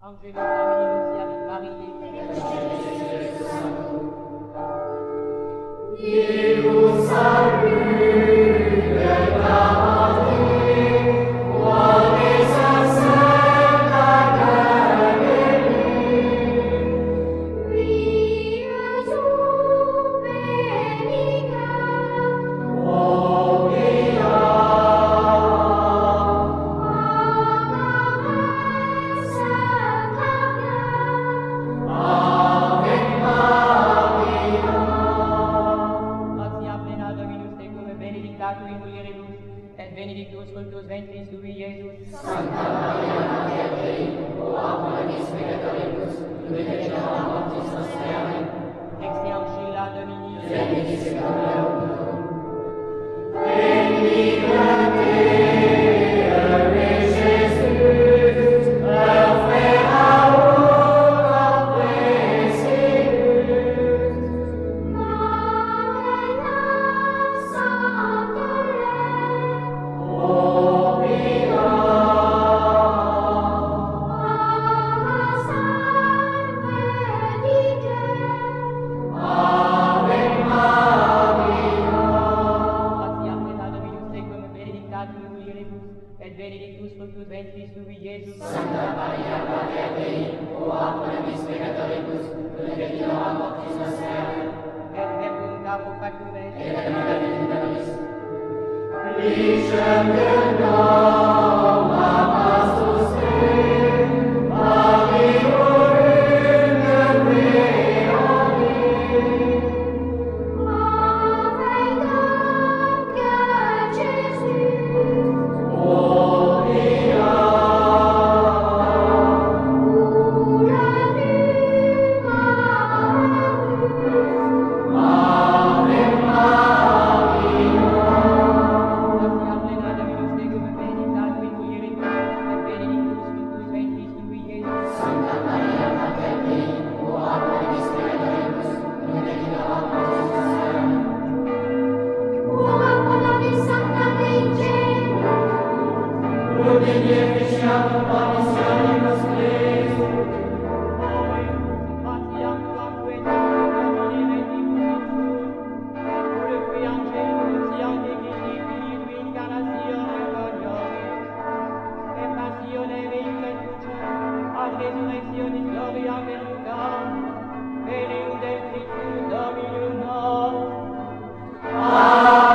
Angelus Dominus Marie. Deus salute quales ascenda Galilee, Virus Ubenica, Omnia, Ave Maria. Gratia plena Dominus tecum, benedictatur in mulieribus, et benedictus fructus ventris tui, Iesus. Santa Maria, Mater Dei, ora pro nobis peccatoribus, nunc et in hora mortis nostre. Amen. Exiam Scilla Domini. Veni secundum. Benedicat Jesus, Alpha Gratia plena Dominus tecum, benedictatur in mulieribus, et benedictus fructus ventris tui, Iesus. Santa Maria, Mater Dei, ora pro nobis peccatoribus, nunc et in hora mortis nostre. Amen. Et verbum caro factum est. Et habitat in nobis. Licem Deum pastus te, aliorum veoli. Ave Dominus Jesus, Omnia, Ave Maria. Gratia plena Dominus tecum, benedictatur in mulieribus, et benedictus fructus ventris tui, Iesus. Santa Maria, Mater Dei, ora pro nobis peccatoribus, nunc et in hora mortis nostre. Amen. Ora pro nobis Sancta Dei Celi, Ut in efficiatum promissionibus Christi, Gratiam tuam quae Domine benedictus et tu qui angelus iam dignifici incarnatione glorioris, et passione veius ad resurrectionis gloria venuta, venium Christus Dominum nostrum. Amen.